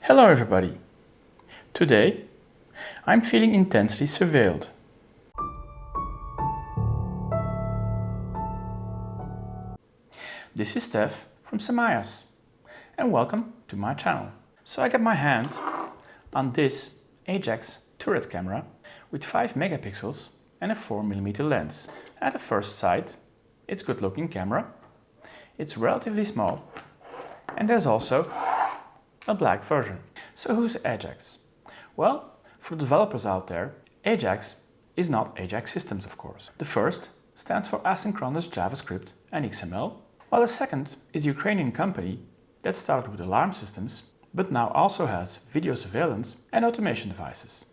Hello everybody! Today I'm feeling intensely surveilled. This is Stef from Samayas and welcome to my channel. So I got my hand on this Ajax turret camera with 5 megapixels and a 4mm lens. At a first sight, it's a good looking camera, it's relatively small, and there's also a black version. So who's Ajax? Well, for the developers out there, Ajax is not Ajax Systems, of course. The first stands for asynchronous JavaScript and XML, while the second is a Ukrainian company that started with alarm systems, but now also has video surveillance and automation devices.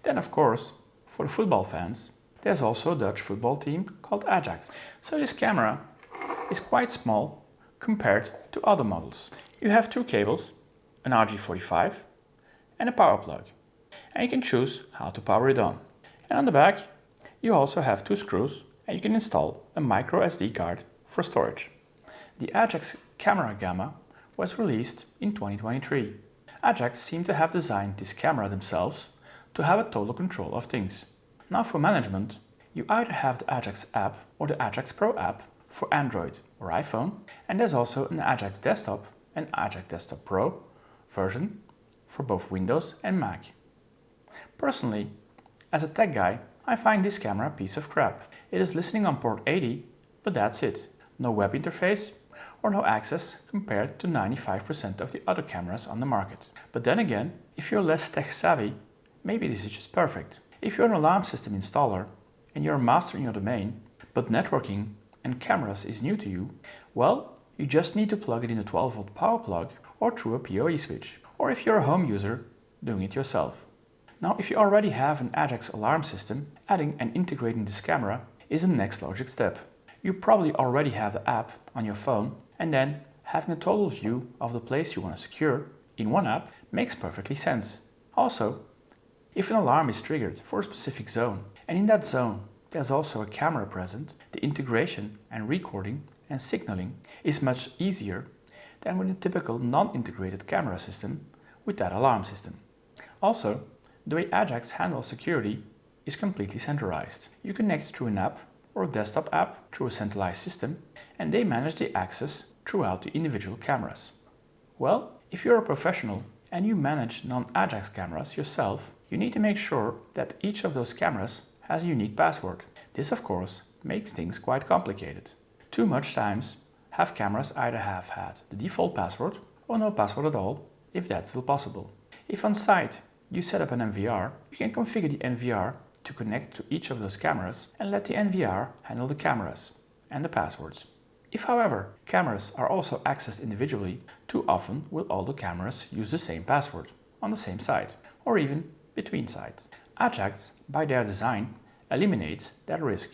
Then, of course, for the football fans, there's also a Dutch football team called Ajax. So this camera is quite small compared to other models. You have 2 cables, an RJ45 and a power plug, and you can choose how to power it on. And on the back you also have 2 screws and you can install a micro SD card for storage. The Ajax camera gamma was released in 2023. Ajax seem to have designed this camera themselves to have a total control of things. Now for management, you either have the Ajax app or the Ajax Pro app for Android or iPhone, and there's also an Ajax Desktop and Ajax Desktop Pro version for both Windows and Mac. Personally, as a tech guy, I find this camera a piece of crap. It is listening on port 80, but that's it. No web interface or no access compared to 95% of the other cameras on the market. But then again, if you're less tech savvy, maybe this is just perfect. If you're an alarm system installer and you're a master in your domain, but networking and cameras is new to you, well, you just need to plug it in a 12-volt power plug or through a PoE switch, or if you're a home user, doing it yourself. Now, if you already have an Ajax alarm system, adding and integrating this camera is the next logic step. You probably already have the app on your phone, and then having a total view of the place you want to secure in one app makes perfectly sense. Also, if an alarm is triggered for a specific zone, and in that zone there's also a camera present, the integration and recording and signaling is much easier than with a typical non-integrated camera system with that alarm system. Also, the way Ajax handles security is completely centralized. You connect through an app or a desktop app through a centralized system, and they manage the access throughout the individual cameras. Well, if you're a professional and you manage non-Ajax cameras yourself, you need to make sure that each of those cameras has a unique password. This, of course, makes things quite complicated. Too much times, have cameras either have had the default password or no password at all, if that's still possible. If on site you set up an NVR, you can configure the NVR to connect to each of those cameras and let the NVR handle the cameras and the passwords. If, however, cameras are also accessed individually, too often will all the cameras use the same password on the same site or even between sites. Ajax, by their design, eliminates that risk.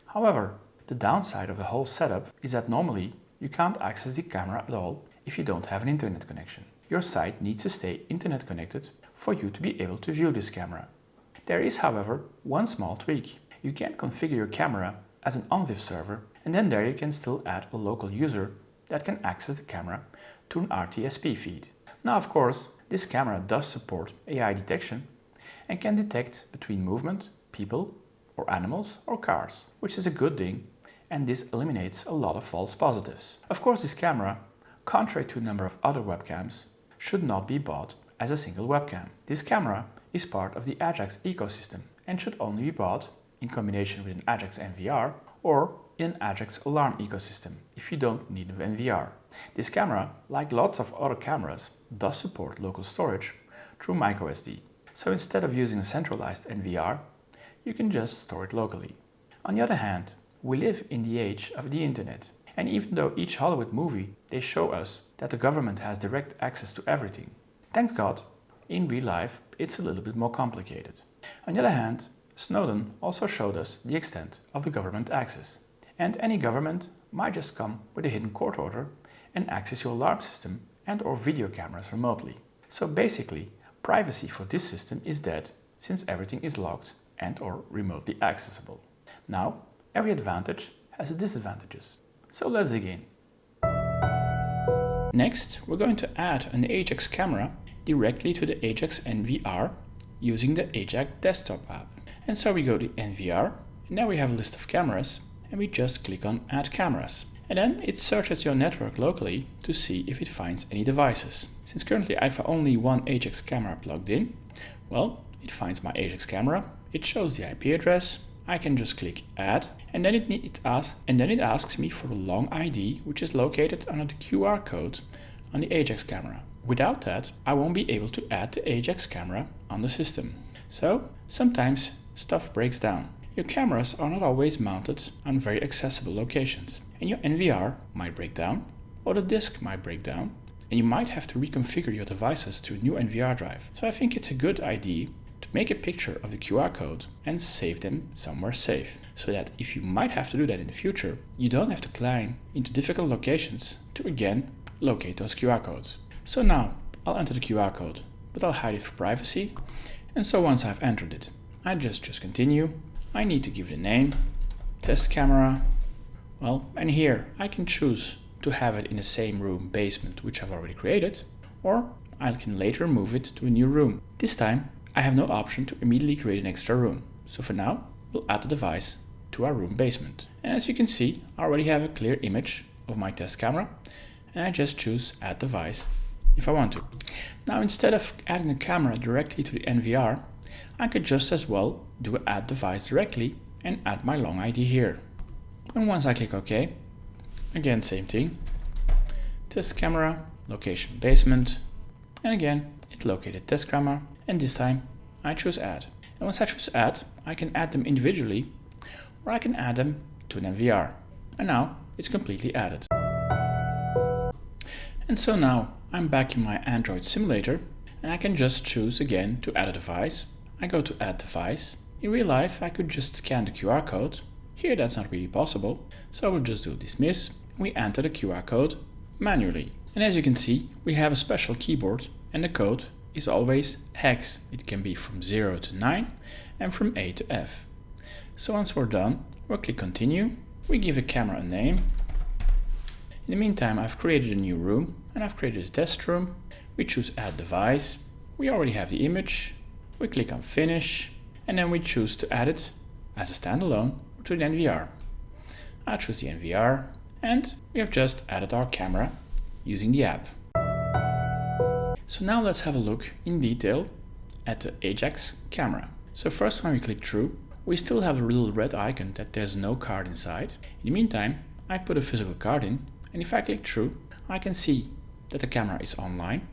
However, the downside of the whole setup is that normally you can't access the camera at all if you don't have an internet connection. Your site needs to stay internet connected for you to be able to view this camera. There is, however, one small tweak. You can configure your camera as an ONVIF server, and then there you can still add a local user that can access the camera to an RTSP feed. Now, of course, this camera does support AI detection and can detect between movement, people, or animals, or cars, which is a good thing, and this eliminates a lot of false positives. Of course, this camera, contrary to a number of other webcams, should not be bought as a single webcam. This camera is part of the Ajax ecosystem and should only be bought in combination with an Ajax NVR or in an Ajax alarm ecosystem if you don't need an NVR. This camera, like lots of other cameras, does support local storage through microSD. So instead of using a centralized NVR, you can just store it locally. On the other hand, we live in the age of the internet, and even though each Hollywood movie they show us that the government has direct access to everything, thank God, in real life it's a little bit more complicated. On the other hand, Snowden also showed us the extent of the government access, and any government might just come with a hidden court order and access your alarm system and or video cameras remotely. So basically, privacy for this system is dead since everything is locked and or remotely accessible. Now, every advantage has its disadvantages. So let's dig in. Next, we're going to add an Ajax camera directly to the Ajax NVR using the Ajax desktop app. And so we go to NVR, and now we have a list of cameras, and we just click on Add Cameras. And then it searches your network locally to see if it finds any devices. Since currently I have only one Ajax camera plugged in, well, it finds my Ajax camera, it shows the IP address, I can just click Add, and then it asks me for the long ID, which is located under the QR code on the Ajax camera. Without that, I won't be able to add the Ajax camera on the system. So sometimes stuff breaks down. Your cameras are not always mounted on very accessible locations, and your NVR might break down, or the disk might break down, and you might have to reconfigure your devices to a new NVR drive. So I think it's a good idea to make a picture of the QR code and save them somewhere safe, so that if you might have to do that in the future, you don't have to climb into difficult locations to again locate those QR codes. So now I'll enter the QR code, but I'll hide it for privacy. And so once I've entered it, I just continue. I need to give it a name, test camera. Well, and here I can choose to have it in the same room basement which I've already created, or I can later move it to a new room. This time I have no option to immediately create an extra room. So for now, we'll add the device to our room basement. And as you can see, I already have a clear image of my test camera, and I just choose Add Device if I want to. Now, instead of adding the camera directly to the NVR, I could just as well do Add Device directly and add my long ID here. And once I click OK, again same thing, test camera, location basement, and again it located test camera, and this time I choose Add. And once I choose Add, I can add them individually, or I can add them to an NVR. And now it's completely added. And so now I'm back in my Android simulator, and I can just choose again to add a device. I go to Add Device. In real life, I could just scan the QR code. Here that's not really possible, so we'll just do Dismiss. We enter the QR code manually. And as you can see, we have a special keyboard, and the code is always hex. It can be from 0 to 9 and from A to F. So once we're done, we'll click Continue. We give the camera a name. In the meantime, I've created a new room, and I've created a test room. We choose Add Device. We already have the image. We click on Finish, and then we choose to add it as a standalone to the NVR. I choose the NVR, and we have just added our camera using the app. So now let's have a look in detail at the Ajax camera. So first, when we click through, we still have a little red icon that there's no card inside. In the meantime, I put a physical card in, and if I click through, I can see that the camera is online.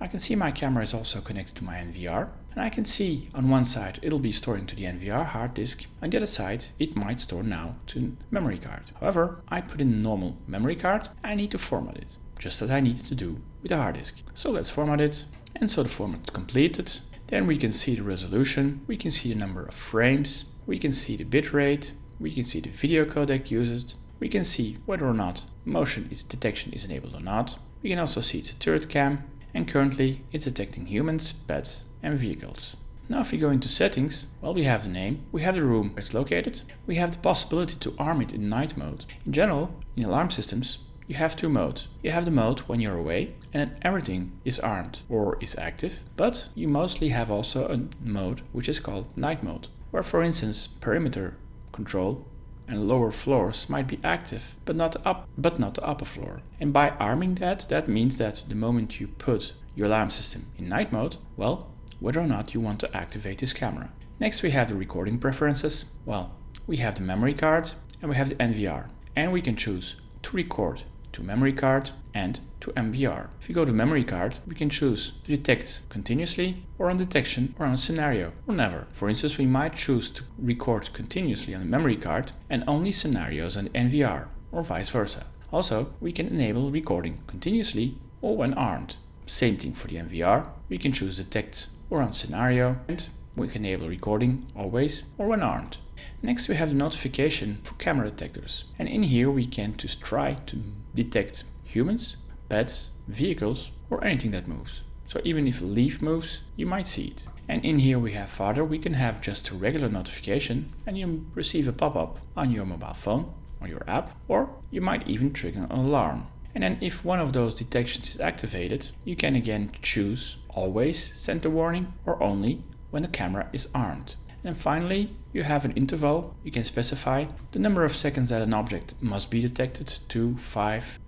I can see my camera is also connected to my NVR, and I can see on one side it'll be storing to the NVR hard disk, on the other side it might store now to memory card. However, I put in a normal memory card, I need to format it, just as I needed to do with the hard disk. So let's format it, and so the format completed. Then we can see the resolution, we can see the number of frames, we can see the bitrate, we can see the video codec used, we can see whether or not motion detection is enabled or not. We can also see it's a turret cam, and currently it's detecting humans, pets and vehicles. Now if we go into settings, well, we have the name, we have the room where it's located, we have the possibility to arm it in night mode. In general, in alarm systems, you have two modes. You have the mode when you're away and everything is armed or is active, but you mostly have also a mode which is called night mode, where for instance perimeter control and lower floors might be active, but not the upper floor. And by arming that means that the moment you put your alarm system in night mode, well, whether or not you want to activate this camera. Next we have the recording preferences. Well, we have the memory card and we have the NVR, and we can choose to record to memory card and to NVR. If you go to memory card, we can choose to detect continuously or on detection or on a scenario or never. For instance, we might choose to record continuously on the memory card and only scenarios on the NVR, or vice versa. Also, we can enable recording continuously or when armed. Same thing for the NVR. We can choose detect or on scenario, and we can enable recording always or when armed. Next we have the notification for camera detectors, and in here we can just try to detect humans, pets, vehicles or anything that moves. So even if a leaf moves, you might see it. And in here we have further, we can have just a regular notification and you receive a pop-up on your mobile phone or your app, or you might even trigger an alarm. And then if one of those detections is activated, you can again choose always send the warning or only when the camera is armed. And finally, you have an interval. You can specify the number of seconds that an object must be detected, 2, 5,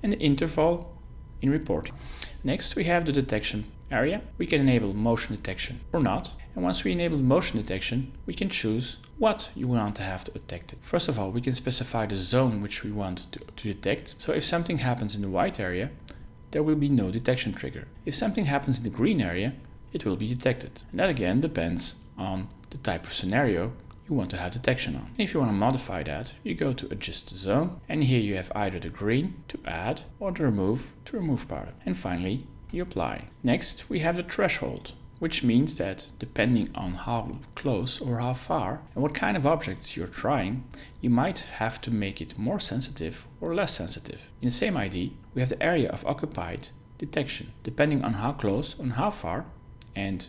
and the interval in reporting. Next, we have the detection area. We can enable motion detection or not. And once we enable motion detection, we can choose what you want to have detected. First of all, we can specify the zone which we want to detect. So if something happens in the white area, there will be no detection trigger. If something happens in the green area, it will be detected. And that again depends on the type of scenario you want to have detection on. If you want to modify that, you go to adjust the zone, and here you have either the green to add or the remove to remove part. And finally, you apply. Next, we have the threshold, which means that depending on how close or how far and what kind of objects you're trying, you might have to make it more sensitive or less sensitive. In the same ID, we have the area of occupied detection. Depending on how close and how far and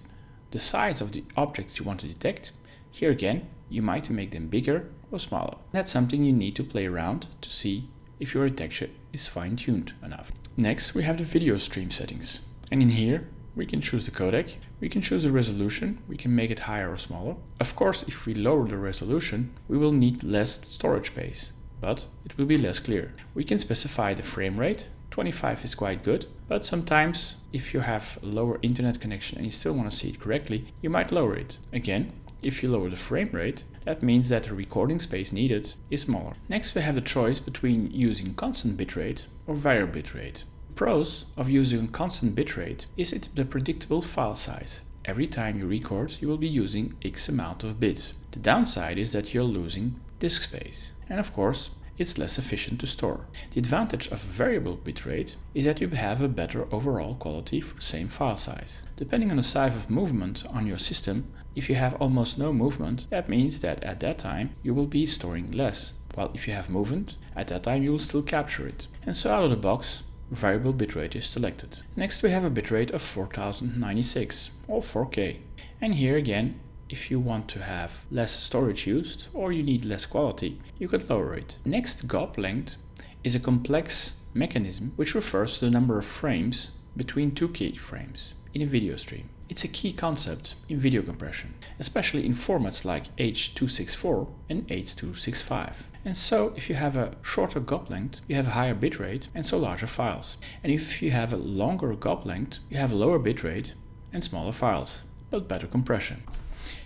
the size of the objects you want to detect, here again, you might make them bigger or smaller. That's something you need to play around to see if your detection is fine-tuned enough. Next, we have the video stream settings. And in here, we can choose the codec, we can choose the resolution, we can make it higher or smaller. Of course, if we lower the resolution, we will need less storage space, but it will be less clear. We can specify the frame rate. 25 is quite good, but sometimes if you have a lower internet connection and you still want to see it correctly, you might lower it. Again, if you lower the frame rate, that means that the recording space needed is smaller. Next, we have the choice between using constant bitrate or variable bitrate. The pros of using constant bitrate is the predictable file size. Every time you record, you will be using X amount of bits. The downside is that you're losing disk space. And of course, it's less efficient to store. The advantage of variable bitrate is that you have a better overall quality for the same file size. Depending on the size of movement on your system, if you have almost no movement, that means that at that time you will be storing less. While if you have movement, at that time you will still capture it. And so out of the box, variable bitrate is selected. Next we have a bitrate of 4096 or 4K. And here again, if you want to have less storage used or you need less quality, you could lower it. Next, gop length is a complex mechanism which refers to the number of frames between two keyframes in a video stream. It's a key concept in video compression, especially in formats like H.264 and H.265. And so if you have a shorter gop length, you have a higher bitrate and so larger files. And if you have a longer gop length, you have a lower bitrate and smaller files, but better compression.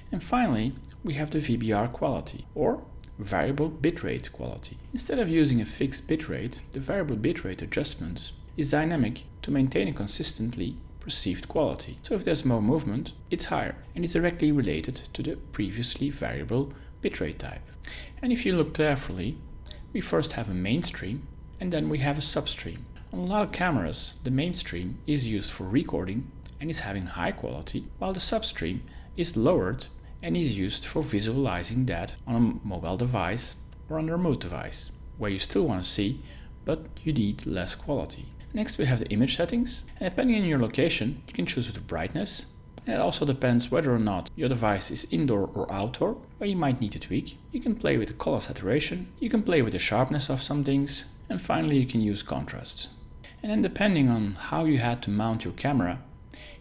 And finally, we have the VBR quality, or variable bitrate quality. Instead of using a fixed bitrate, the variable bitrate adjustment is dynamic to maintain a consistently perceived quality. So if there's more movement, it's higher, and it's directly related to the previously variable bitrate type. And if you look carefully, we first have a mainstream, and then we have a substream. On a lot of cameras, the mainstream is used for recording and is having high quality, while the substream is lowered and is used for visualizing that on a mobile device or on a remote device, where you still want to see, but you need less quality. Next we have the image settings, and depending on your location, you can choose the brightness, and it also depends whether or not your device is indoor or outdoor, where you might need to tweak. You can play with the color saturation, you can play with the sharpness of some things, and finally you can use contrast. And then depending on how you had to mount your camera,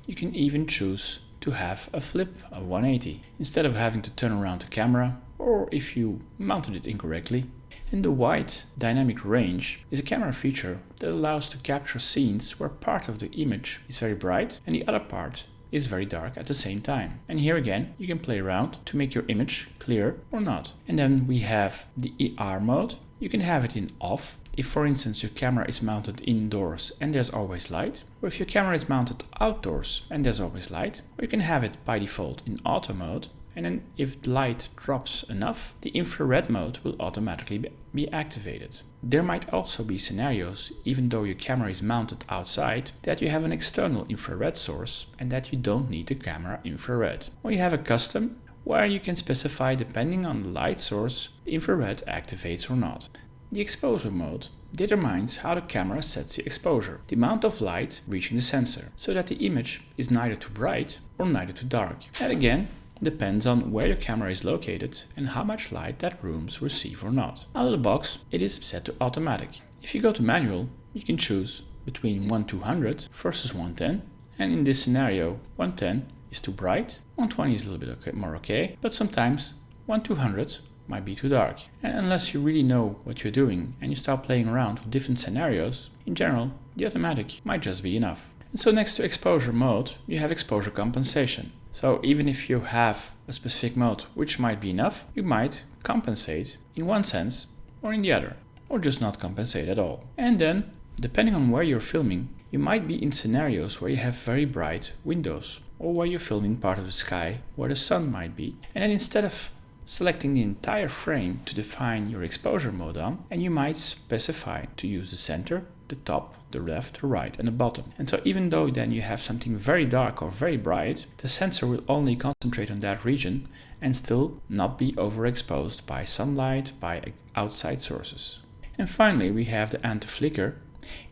you can even choose to have a flip of 180 instead of having to turn around the camera, or if you mounted it incorrectly. And the wide dynamic range is a camera feature that allows to capture scenes where part of the image is very bright and the other part is very dark at the same time. And here again, you can play around to make your image clear or not. And then we have the ER mode. You can have it in off. If, for instance, your camera is mounted indoors and there's always light, or if your camera is mounted outdoors and there's always light, or you can have it by default in auto mode, and then if light drops enough, the infrared mode will automatically be activated. There might also be scenarios, even though your camera is mounted outside, that you have an external infrared source and that you don't need the camera infrared. Or you have a custom, where you can specify, depending on the light source, the infrared activates or not. The exposure mode determines how the camera sets the exposure, the amount of light reaching the sensor, so that the image is neither too bright or neither too dark. That again depends on where your camera is located and how much light that rooms receive or not. Out of the box, it is set to automatic. If you go to manual, you can choose between 1200 versus 110. And in this scenario, 110 is too bright, 120 is a little bit more okay, but sometimes 1200 might be too dark. And unless you really know what you're doing and you start playing around with different scenarios, in general, the automatic might just be enough. And so next to exposure mode, you have exposure compensation. So even if you have a specific mode which might be enough, you might compensate in one sense or in the other, or just not compensate at all. And then, depending on where you're filming, you might be in scenarios where you have very bright windows, or where you're filming part of the sky where the sun might be. And then instead of selecting the entire frame to define your exposure mode on, and you might specify to use the center, the top, the left, the right, and the bottom. And so even though then you have something very dark or very bright, the sensor will only concentrate on that region and still not be overexposed by sunlight, by outside sources. And finally, we have the anti-flicker.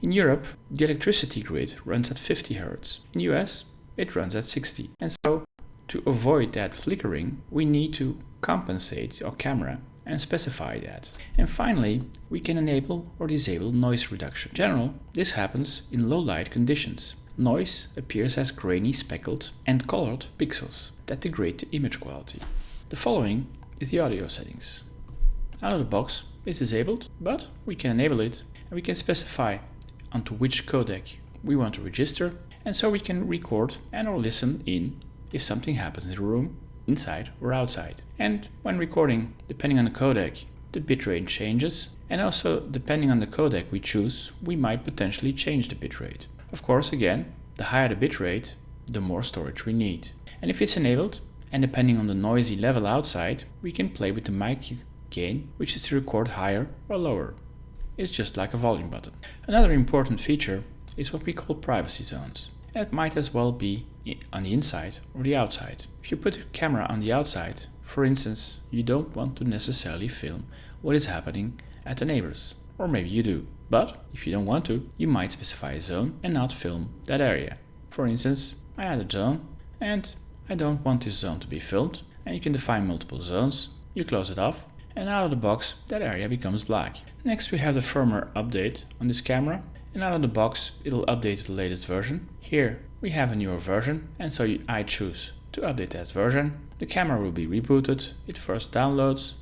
In Europe, the electricity grid runs at 50 Hz. In US, it runs at 60. And so to avoid that flickering, we need to compensate our camera and specify that. And finally, we can enable or disable noise reduction. In general, this happens in low light conditions. Noise appears as grainy, speckled and colored pixels that degrade the image quality. The following is the audio settings. Out of the box, it's disabled, but we can enable it and we can specify onto which codec we want to register, and so we can record and or listen in if something happens in the room, inside or outside. And when recording, depending on the codec, the bitrate changes, and also depending on the codec we choose, we might potentially change the bitrate. Of course, again, the higher the bitrate, the more storage we need. And if it's enabled, and depending on the noisy level outside, we can play with the mic gain, which is to record higher or lower. It's just like a volume button. Another important feature is what we call privacy zones. And it might as well be on the inside or the outside. If you put a camera on the outside, for instance, you don't want to necessarily film what is happening at the neighbors. Or maybe you do. But if you don't want to, you might specify a zone and not film that area. For instance, I add a zone and I don't want this zone to be filmed. And you can define multiple zones. You close it off, and out of the box that area becomes black. Next we have the firmware update on this camera, and out of the box it'll update to the latest version. Here we have a newer version, and so I choose to update that version. The camera will be rebooted, it first downloads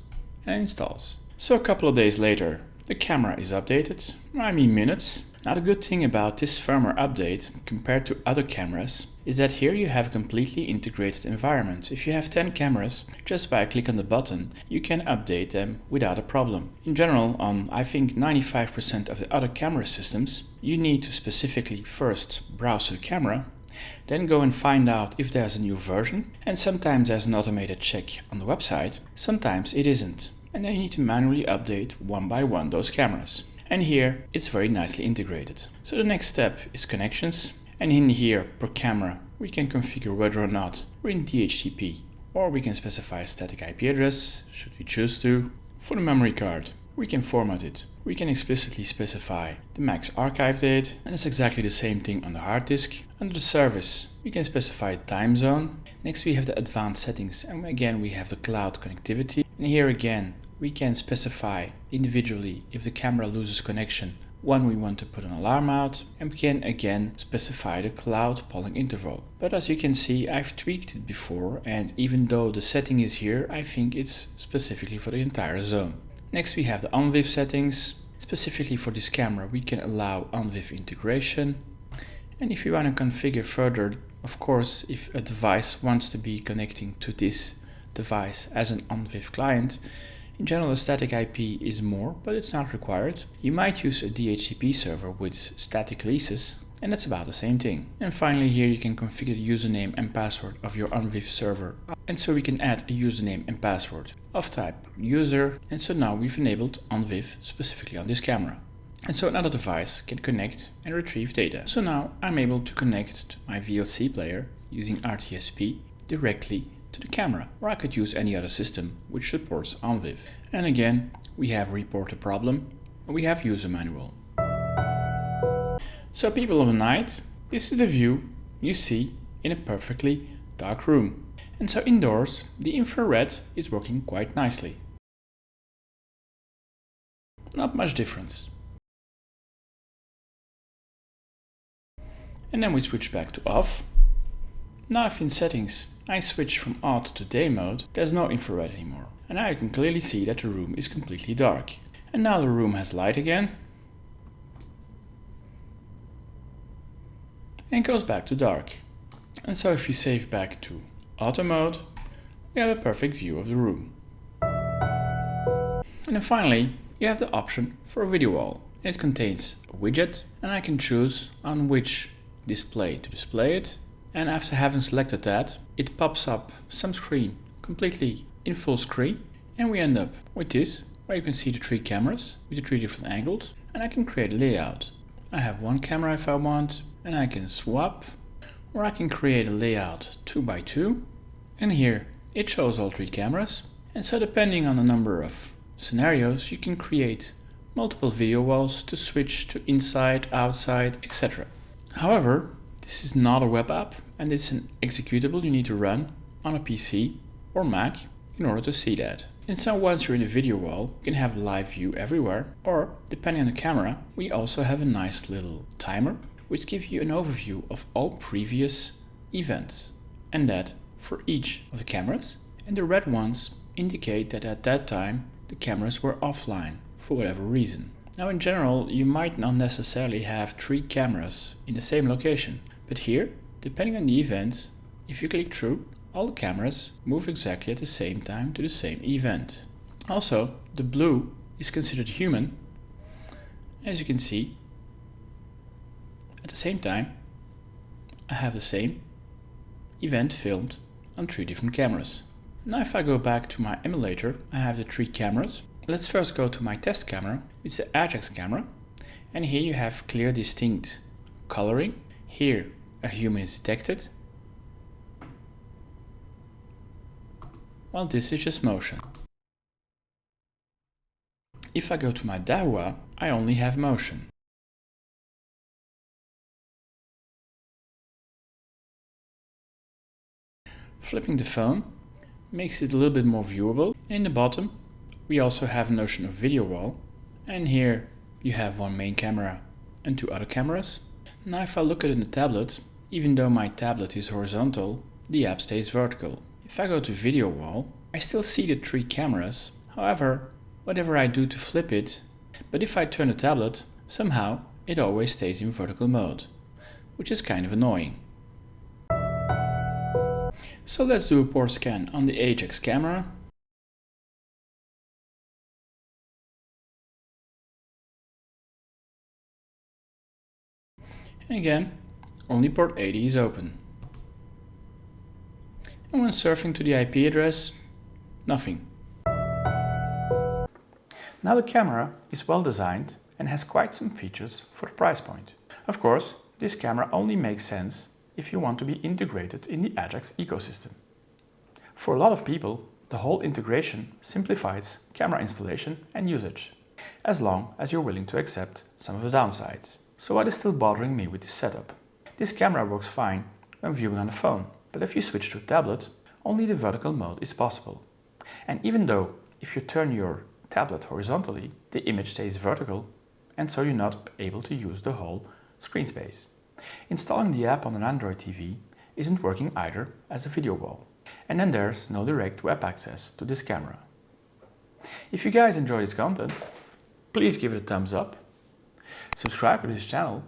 and installs. So a couple of days later the camera is updated, I mean minutes. Now the good thing about this firmware update compared to other cameras is that here you have a completely integrated environment. If you have 10 cameras, just by a click on the button, you can update them without a problem. In general, on I think 95% of the other camera systems, you need to specifically first browse the camera, then go and find out if there's a new version, and sometimes there's an automated check on the website, sometimes it isn't. And then you need to manually update one by one those cameras. And here it's very nicely integrated. So the next step is connections, and in here per camera we can configure whether or not we're in DHCP, or we can specify a static IP address should we choose to. For the memory card we can format it. We can explicitly specify the max archive date, and it's exactly the same thing on the hard disk. Under the service we can specify time zone. Next we have the advanced settings, and again we have the cloud connectivity, and here again we can specify individually if the camera loses connection when we want to put an alarm out, and we can again specify the cloud polling interval. But as you can see, I've tweaked it before, and even though the setting is here, I think it's specifically for the entire zone. Next we have the ONVIF settings. Specifically for this camera we can allow ONVIF integration, and if you want to configure further, of course if a device wants to be connecting to this device as an ONVIF client, in general a static IP is more, but it's not required. You might use a DHCP server with static leases, and that's about the same thing. And finally here you can configure the username and password of your ONVIF server, and so we can add a username and password of type user, and so now we've enabled ONVIF specifically on this camera. And so another device can connect and retrieve data. So now I'm able to connect to my VLC player using RTSP directly to the camera, or I could use any other system which supports ONVIF. And again, we have report a problem, and we have user manual. So people of the night, this is the view you see in a perfectly dark room. And so indoors, the infrared is working quite nicely. Not much difference. And then we switch back to off. Now if in settings I switch from auto to day mode, there's no infrared anymore. And now you can clearly see that the room is completely dark. And now the room has light again. And goes back to dark. And so if you save back to auto mode, we have a perfect view of the room. And then finally, you have the option for a video wall. It contains a widget, and I can choose on which display to display it. And after having selected that, it pops up some screen completely in full screen. And we end up with this, where you can see the 3 cameras with the 3 different angles. And I can create a layout. I have 1 camera if I want, and I can swap. Or I can create a layout 2x2. And here it shows all 3 cameras. And so depending on the number of scenarios, you can create multiple video walls to switch to inside, outside, etc. However, this is not a web app, and it's an executable you need to run on a PC or Mac in order to see that. And so once you're in the video wall, you can have a live view everywhere, or depending on the camera, we also have a nice little timer which gives you an overview of all previous events, and that for each of the cameras. And the red ones indicate that at that time the cameras were offline for whatever reason. Now in general, you might not necessarily have 3 cameras in the same location, but here, depending on the event, if you click through, all the cameras move exactly at the same time to the same event. Also, the blue is considered human. As you can see, at the same time, I have the same event filmed on 3 different cameras. Now if I go back to my emulator, I have the 3 cameras. Let's first go to my test camera, it's the Ajax camera. And here you have clear, distinct coloring. Here a human is detected, while this is just motion. If I go to my Dahua, I only have motion. Flipping the phone makes it a little bit more viewable. And in the bottom, we also have a notion of video wall. And here you have 1 main camera and 2 other cameras. Now if I look at it in the tablet, even though my tablet is horizontal, the app stays vertical. If I go to video wall, I still see the 3 cameras. However, whatever I do to flip it, but if I turn the tablet, somehow it always stays in vertical mode, which is kind of annoying. So let's do a port scan on the Ajax camera. And again, only port 80 is open. And when surfing to the IP address, nothing. Now the camera is well designed and has quite some features for the price point. Of course, this camera only makes sense if you want to be integrated in the Ajax ecosystem. For a lot of people, the whole integration simplifies camera installation and usage, as long as you're willing to accept some of the downsides. So what is still bothering me with this setup? This camera works fine when viewing on a phone, but if you switch to a tablet, only the vertical mode is possible. And even though if you turn your tablet horizontally, the image stays vertical, and so you're not able to use the whole screen space. Installing the app on an Android TV isn't working either as a video wall. And then there's no direct web access to this camera. If you guys enjoy this content, please give it a thumbs up, subscribe to this channel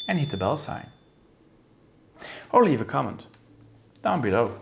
and hit the bell sign. Or leave a comment down below.